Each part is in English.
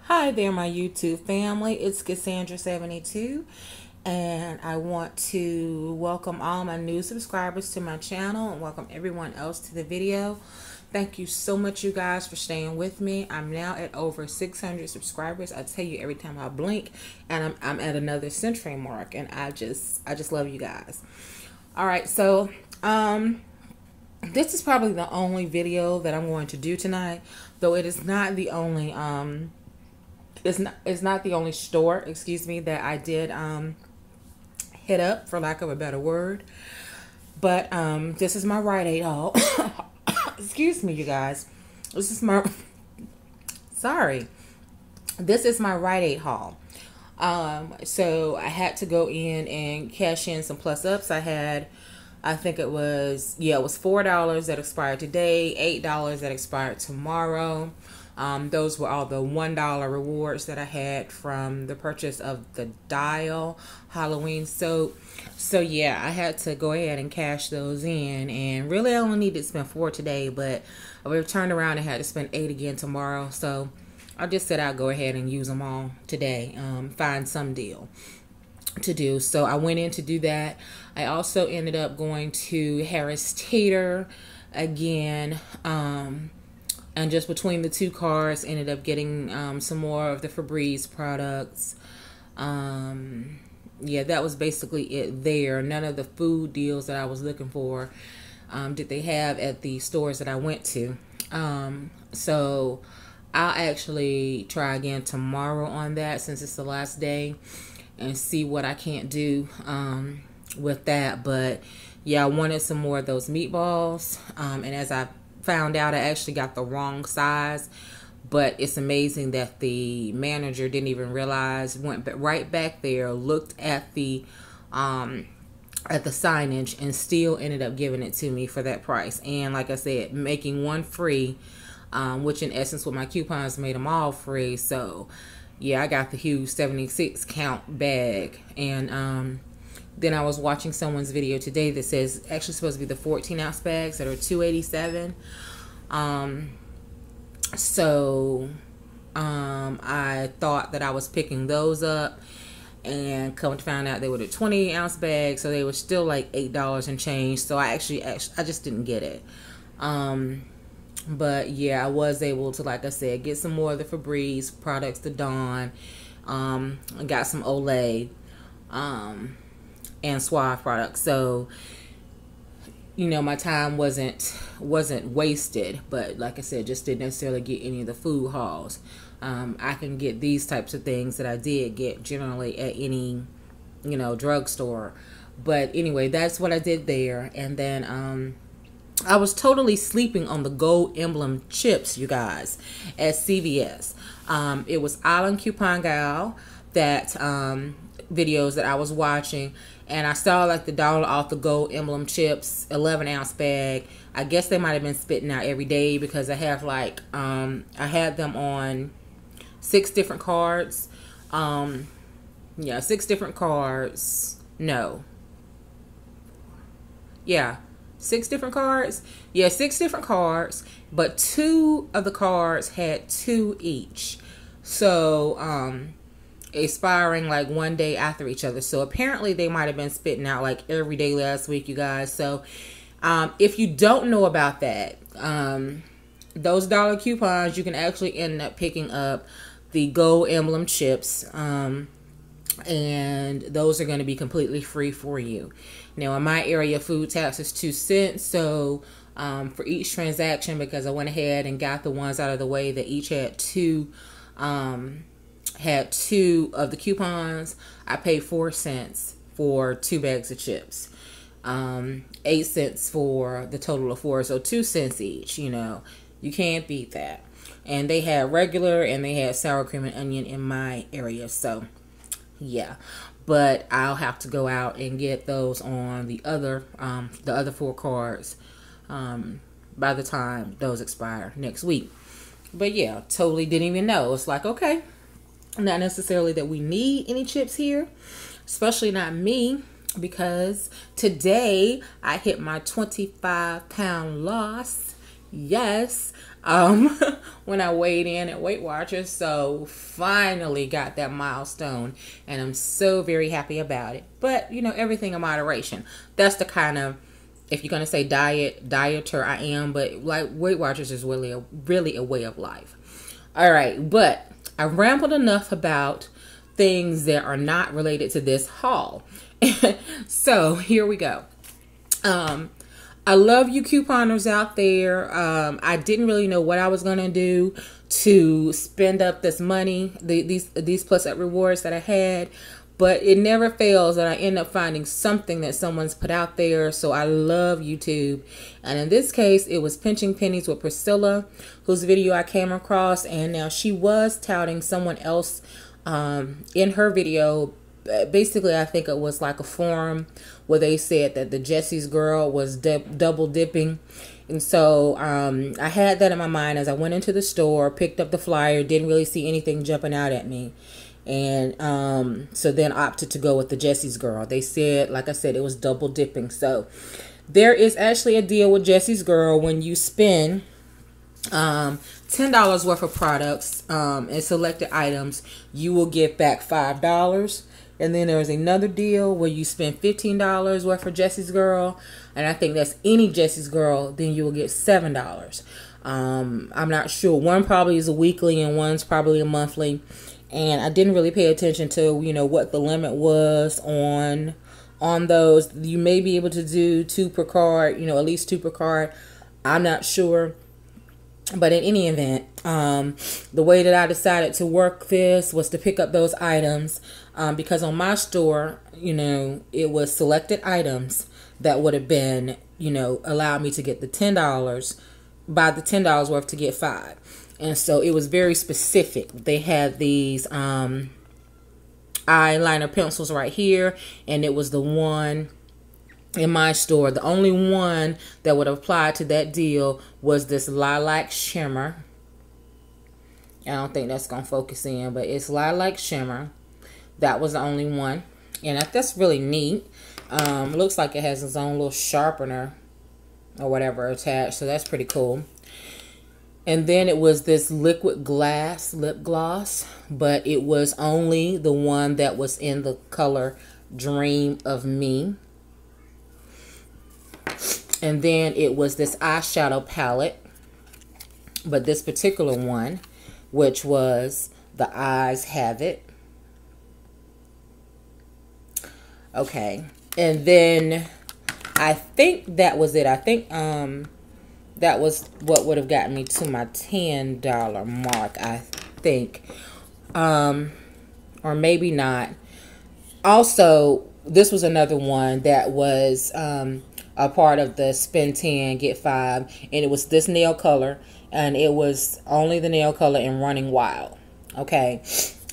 Hi there, my YouTube family. It's Cassandra72, and I want to welcome all my new subscribers to my channel and welcome everyone else to the video. Thank you so much, you guys, for staying with me. I'm now at over 600 subscribers. I tell you every time I blink, and I'm at another century mark, and I just love you guys. All right, so this is probably the only video that I'm going to do tonight, though it is not the only it's not the only store, excuse me, that I did hit up, for lack of a better word. But this is my Rite Aid haul. Excuse me, you guys. This is my This is my Rite Aid haul. So I had to go in and cash in some plus ups. I think it was $4 that expired today, $8 that expired tomorrow. Those were all the $1 rewards that I had from the purchase of the Dial Halloween soap. So yeah, I had to go ahead and cash those in, and really I only needed to spend $4 today, but I turned around and had to spend $8 again tomorrow. So I just said I'd go ahead and use them all today, find some deal to do. So I went in to do that. I also ended up going to Harris Teeter again, and just between the two cars ended up getting some more of the Febreze products. Yeah, that was basically it there. None of the food deals that I was looking for did they have at the stores that I went to. So I'll actually try again tomorrow on that, since it's the last day, and see what I can't do with that. But yeah, I wanted some more of those meatballs, and as I found out, I actually got the wrong size, but it's amazing that the manager didn't even realize, went right back there, looked at the signage, and still ended up giving it to me for that price. And like I said, making one free, which in essence with my coupons made them all free. So yeah, I got the huge 76 count bag. And then I was watching someone's video today that says actually supposed to be the 14-ounce bags that are $2.87. So I thought that I was picking those up, and come to find out they were the 20-ounce bags, so they were still like $8 and change. So I just didn't get it. But yeah, I was able to, like I said, get some more of the Febreze products, the Dawn. I got some Olay, and Suave products. So, you know, my time wasn't wasted, but like I said, just didn't necessarily get any of the food hauls. I can get these types of things that I did get generally at any, you know, drugstore. But anyway, that's what I did there. And then I was totally sleeping on the gold emblem chips, you guys, at CVS. It was Island Coupon Gal that videos that I was watching, and I saw like the $1 off the gold emblem chips, 11-ounce bag. I guess they might have been spitting out every day, because I have like I had them on 6 different cards. Yeah, 6 different cards. No. Yeah, 6 different cards. Yeah, 6 different cards, but 2 of the cards had 2 each. So expiring like one day after each other. So apparently they might have been spitting out like every day last week, you guys. So if you don't know about that, those dollar coupons, you can actually end up picking up the gold emblem chips, and those are going to be completely free for you. Now in my area, food tax is 2 cents. So for each transaction, because I went ahead and got the ones out of the way that each had 2 of the coupons, I paid 4 cents for 2 bags of chips, 8 cents for the total of 4, so 2 cents each. You know, you can't beat that. And they had regular and they had sour cream and onion in my area. So yeah, but I'll have to go out and get those on the other 4 cards by the time those expire next week. But yeah, totally didn't even know. It's like, okay, not necessarily that we need any chips here, especially not me, because today I hit my 25-pound loss. Yes, when I weighed in at Weight Watchers. So finally got that milestone, and I'm so very happy about it. But you know, everything in moderation. That's the kind of, if you're gonna say dieter I am, but like Weight Watchers is really a way of life. All right, but I rambled enough about things that are not related to this haul. So here we go. I love you couponers out there. I didn't really know what I was going to do to spend up this money, these plus up rewards that I had, but it never fails that I end up finding something that someone's put out there. So I love YouTube. And in this case, it was Pinching Pennies with Priscilla, whose video I came across. And now she was touting someone else in her video. Basically, I think it was like a forum where they said that the Jesse's girl was double dipping. And so I had that in my mind as I went into the store, picked up the flyer, didn't really see anything jumping out at me. And so then opted to go with the Jesse's girl. They said, like I said, it was double dipping. So there is actually a deal with Jesse's girl when you spend $10 worth of products and selected items, you will get back $5. And then there's another deal where you spend $15 worth for Jesse's girl, and I think that's any Jesse's girl, then you will get $7. I'm not sure. One probably is a weekly and one's probably a monthly. And I didn't really pay attention to, you know, what the limit was on those. You may be able to do 2 per card, you know, at least 2 per card. I'm not sure. But in any event, the way that I decided to work this was to pick up those items because on my store, you know, it was selected items that would have been, you know, allowed me to get the $10, buy the $10 worth to get 5. And so it was very specific. They had these eyeliner pencils right here, and it was the one in my store. The only one that would apply to that deal was this lilac shimmer. I don't think that's going to focus in, but it's lilac shimmer. That was the only one. And that's really neat. Looks like it has its own little sharpener or whatever attached. So that's pretty cool. And then it was this liquid glass lip gloss, but it was only the one that was in the color Dream of Me. And then it was this eyeshadow palette, but this particular one, which was The Eyes Have It. Okay. And then I think that was it. I think that was what would have gotten me to my $10 mark, I think. Or maybe not. Also, this was another one that was a part of the spend 10, get 5. And it was this nail color. And it was only the nail color in Running Wild. Okay.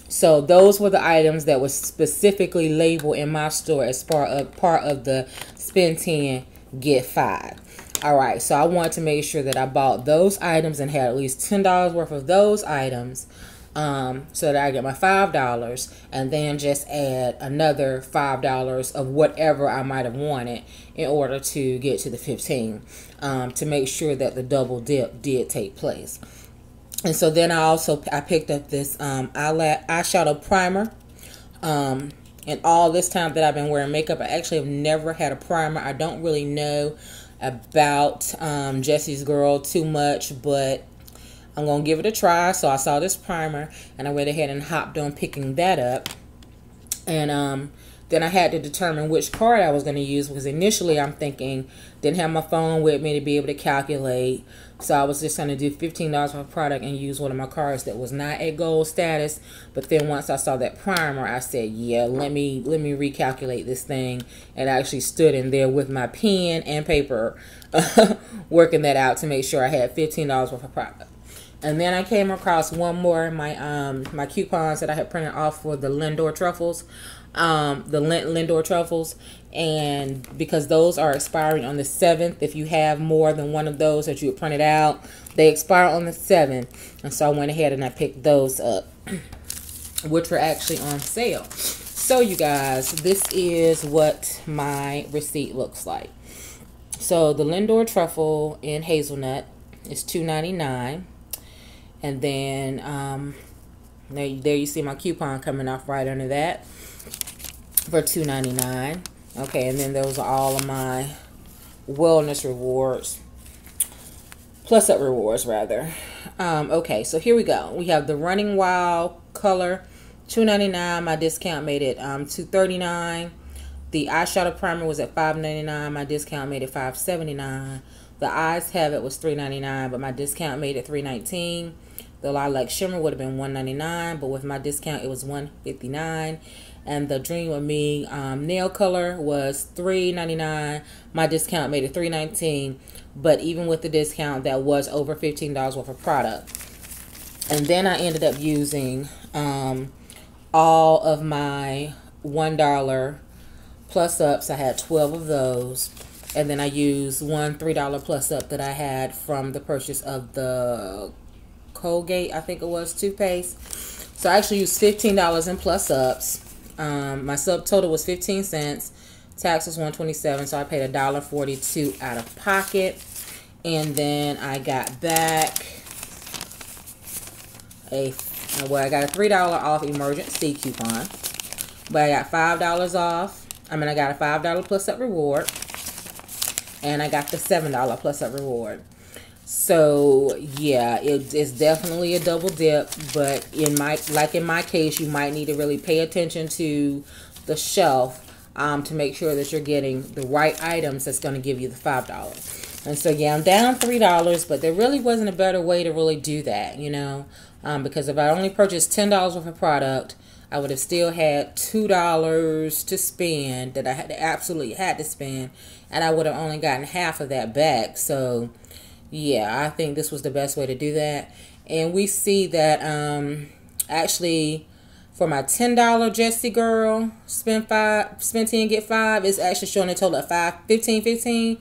So those were the items that was specifically labeled in my store as part of the spend 10, get 5. All right, so I wanted to make sure that I bought those items and had at least $10 worth of those items so that I get my $5 and then just add another $5 of whatever I might have wanted in order to get to the 15 to make sure that the double dip did take place. And so then I picked up this eyeshadow primer. And all this time that I've been wearing makeup, I actually have never had a primer. I don't really know about Jesse's Girl too much, but I'm going to give it a try. So I saw this primer, and I went ahead and hopped on picking that up. And then I had to determine which card I was going to use, because initially I'm thinking, didn't have my phone with me to be able to calculate. So I was just going to do $15 for a product and use one of my cards that was not at gold status. But then once I saw that primer, I said, yeah, let me recalculate this thing. And I actually stood in there with my pen and paper working that out to make sure I had $15 worth of product. And then I came across one more of my coupons that I had printed off for the Lindor truffles. The Lindor truffles, and because those are expiring on the 7th, if you have more than one of those that you had printed out, they expire on the 7th. And so I went ahead and I picked those up, which were actually on sale. So you guys, this is what my receipt looks like. So the Lindor truffle in hazelnut is $2.99. And then there you see my coupon coming off right under that for $2.99. Okay, and then those are all of my wellness rewards, plus up rewards rather. Okay, so here we go. We have the Running Wild color, $2.99. My discount made it $2.39. The eyeshadow primer was at $5.99. My discount made it $5.79. The Eyes Have It was $3.99, but my discount made it $3.19. The Lilac Shimmer would have been $1.99, but with my discount it was $1.59. And the Dream of Me nail color was $3.99. My discount made it $3.19, but even with the discount, that was over $15 worth of product. And then I ended up using all of my $1 plus ups. I had 12 of those. And then I used one $3 plus up that I had from the purchase of the Colgate, I think it was, toothpaste. So I actually used $15 in plus ups. My subtotal was 15 cents. Tax was $1.27, so I paid $1.42 out of pocket. And then I got back I got a $3 off emergency coupon. But I got $5 off. I got a $5 plus up reward. And I got the $7 plus up reward. So yeah, it's definitely a double dip, but in my case, you might need to really pay attention to the shelf to make sure that you're getting the right items that's going to give you the $5. And so yeah, I'm down $3, but there really wasn't a better way to really do that, you know, because if I only purchased $10 worth of product, I would have still had $2 to spend that I absolutely had to spend, and I would have only gotten half of that back. So yeah, I think this was the best way to do that. And we see that actually for my $10 Jessie Girl spend 10 get 5, it's actually showing a total of $15.15.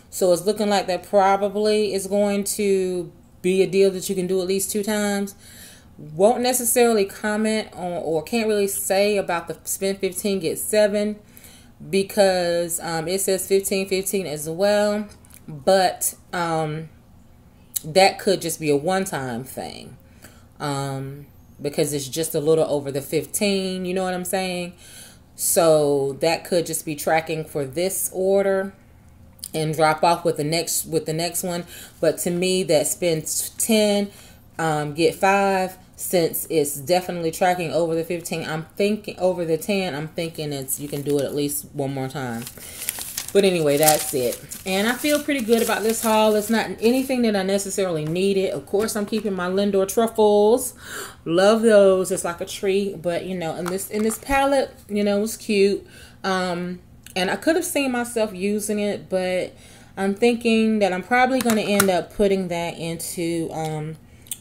So it's looking like that probably is going to be a deal that you can do at least 2 times. Won't necessarily comment on, or can't really say about the spend 15 get 7, because it says $15.15 as well, but that could just be a one-time thing, because it's just a little over the 15, you know what I'm saying? So that could just be tracking for this order and drop off with the next one. But to me, that spends 10 get 5, since it's definitely tracking over the 15, I'm thinking over the 10, I'm thinking you can do it at least one more time. But anyway, that's it. And I feel pretty good about this haul. It's not anything that I necessarily needed. Of course, I'm keeping my Lindor truffles. Love those. It's like a treat. But, you know, in this palette, you know, it's cute. And I could have seen myself using it, but I'm thinking that I'm probably going to end up putting that into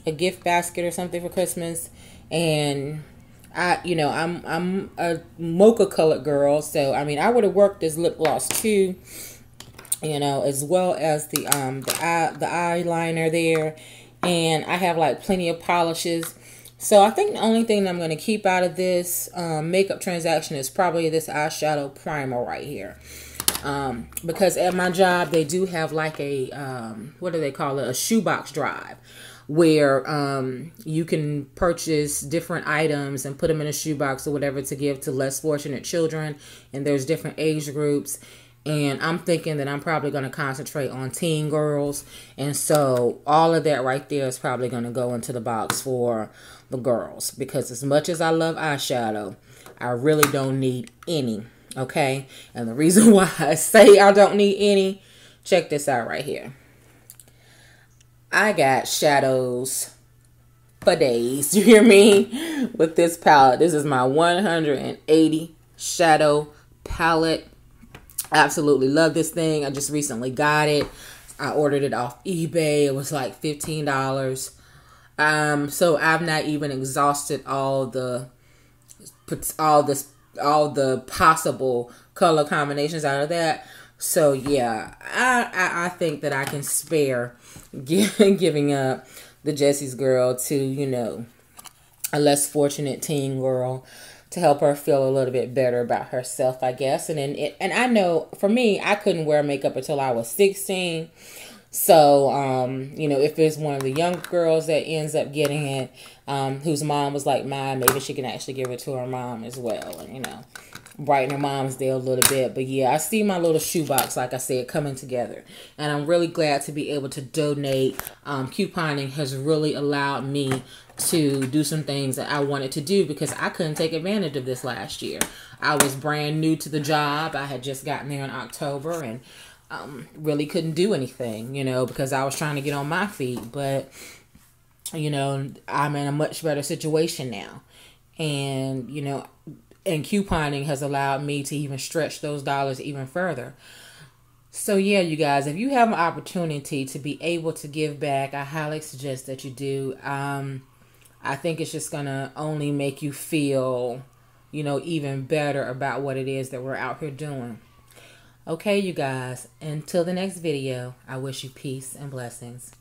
a gift basket or something for Christmas. And I'm a mocha colored girl, so I mean I would have worked this lip gloss too, you know, as well as the eyeliner there, and I have like plenty of polishes. So I think the only thing that I'm going to keep out of this makeup transaction is probably this eyeshadow primer right here, because at my job they do have like a what do they call it, a shoebox drive, where you can purchase different items and put them in a shoebox or whatever to give to less fortunate children. And there's different age groups. And I'm thinking that I'm probably going to concentrate on teen girls. And so all of that right there is probably going to go into the box for the girls. Because as much as I love eyeshadow, I really don't need any. Okay? And the reason why I say I don't need any, check this out right here. I got shadows for days. You hear me? With this palette. This is my 180 shadow palette. Absolutely love this thing. I just recently got it. I ordered it off eBay. It was like $15. So I've not even exhausted all the possible color combinations out of that. So yeah, I think that I can spare giving up the Jessie's Girl to, you know, a less fortunate teen girl, to help her feel a little bit better about herself, I guess. And I know for me, I couldn't wear makeup until I was 16. So, you know, if it's one of the young girls that ends up getting it, whose mom was like mine, maybe she can actually give it to her mom as well, and, you know, brighten her mom's day a little bit. But yeah, I see my little shoebox, like I said, coming together. And I'm really glad to be able to donate. Couponing has really allowed me to do some things that I wanted to do because I couldn't take advantage of this last year. I was brand new to the job. I had just gotten there in October, and really couldn't do anything, you know, because I was trying to get on my feet. But, you know, I'm in a much better situation now. And, you know, and couponing has allowed me to even stretch those dollars even further. So yeah, you guys, if you have an opportunity to be able to give back, I highly suggest that you do. I think it's just gonna only make you feel, you know, even better about what it is that we're out here doing. Okay, you guys, until the next video, I wish you peace and blessings.